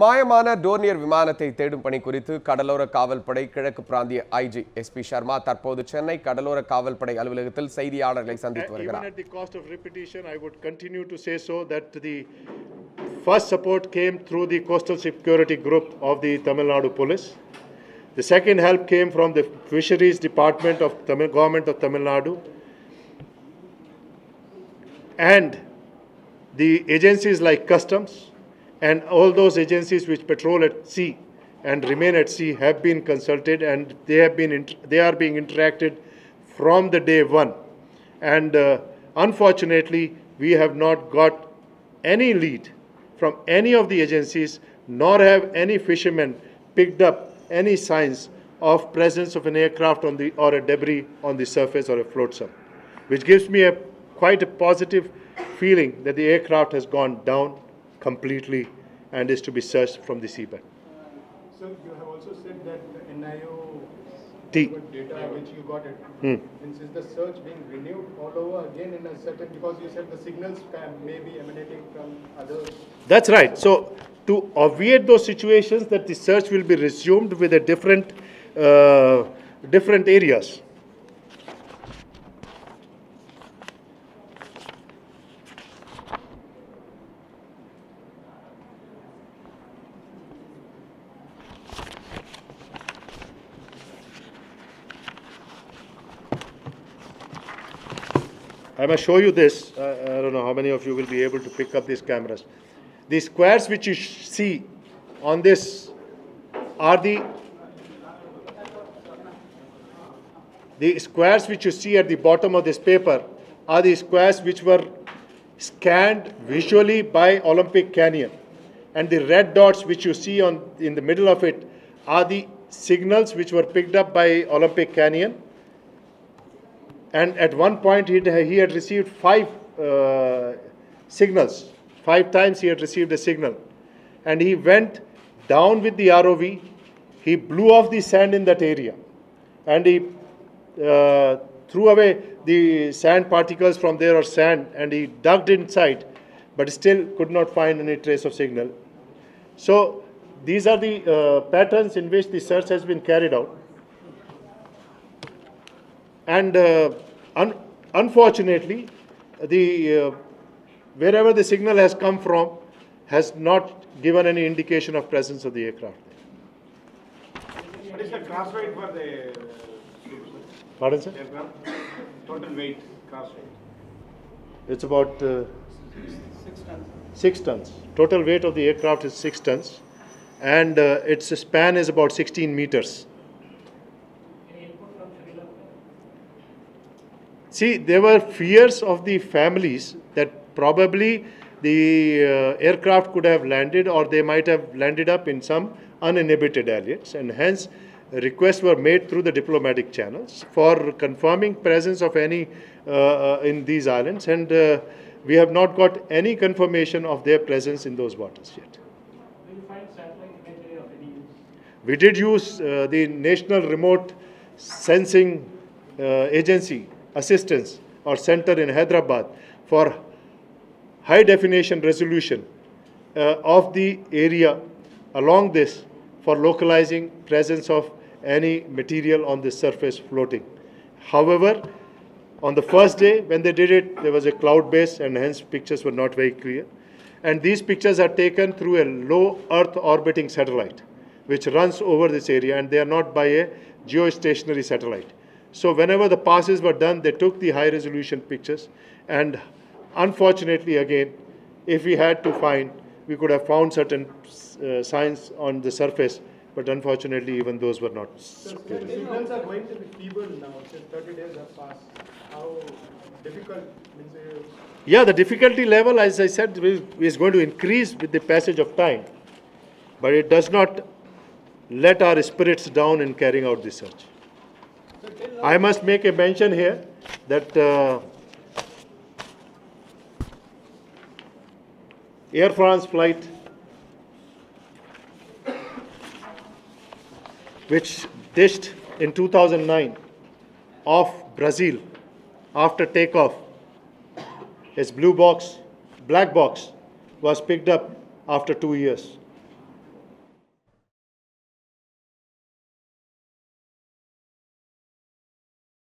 மாயமான டோர்னியர் விமானத்தை தேடும் பணி குறித்து கடலோர காவல்படை கிழக்கு பிராந்திய ஐஜி எஸ்பி சர்மா தற்போது சென்னை கடலோர காவல்படை அலுவலகத்தில் செய்தியாளர்களை சந்தித்து வருகிறார். Even at the cost of repetition, I would continue to say so that the first support came through the Coastal Security Group of the Tamil Nadu Police. The second help came from the Fisheries Department of Government of Tamil Nadu and the agencies like Customs and all those agencies which patrol at sea and remain at sea have been consulted, and they are being interacted from the day one. And unfortunately, we have not got any lead from any of the agencies, nor have any fishermen picked up any signs of presence of an aircraft or a debris on the surface or a flotsam, which gives me quite a positive feeling that the aircraft has gone down completely and is to be searched from the seabed. So you have also said that the NIO data which you got it, is the search being renewed all over again in a certain, because you said the signals may be emanating from others. That's right. So to obviate those situations, that the search will be resumed with a different areas. I must show you this. I don't know how many of you will be able to pick up these cameras. The squares which you see on this are the squares which you see at the bottom of this paper are the squares which were scanned visually by Olympic Canyon, and the red dots which you see in the middle of it are the signals which were picked up by Olympic Canyon. And at one point, he had received 5 signals. 5 times he had received a signal. And he went down with the ROV. He blew off the sand in that area. And he threw away the sand particles from there, or sand, and he dug inside, but still could not find any trace of signal. So these are the patterns in which the search has been carried out. And unfortunately, wherever the signal has come from has not given any indication of presence of the aircraft. What is the crash weight for the Pardon, sir? aircraft? Total weight, crash weight? It's about 6 tons. Total weight of the aircraft is 6 tons, and its span is about 16 meters. See, there were fears of the families that probably the aircraft could have landed, or they might have landed up in some uninhabited areas, and hence requests were made through the diplomatic channels for confirming presence of any in these islands, and we have not got any confirmation of their presence in those waters yet. Will you find satellite imagery of any use? We did use the National Remote Sensing Agency Assistance or Center in Hyderabad for high definition resolution of the area along this, for localizing presence of any material on the surface floating. However, on the first day when they did it, there was a cloud base, and hence pictures were not very clear. And these pictures are taken through a low Earth orbiting satellite which runs over this area, and they are not by a geostationary satellite. So whenever the passes were done, they took the high resolution pictures, and unfortunately again, if we had to find, we could have found certain signs on the surface, but unfortunately even those were not. So the signals are going to be feeble now, since 30 days have passed. How difficult means Yeah, the difficulty level, as I said, is going to increase with the passage of time, but it does not let our spirits down in carrying out this search. I must make a mention here that Air France flight, which dished in 2009 off Brazil after takeoff, its black box was picked up after 2 years.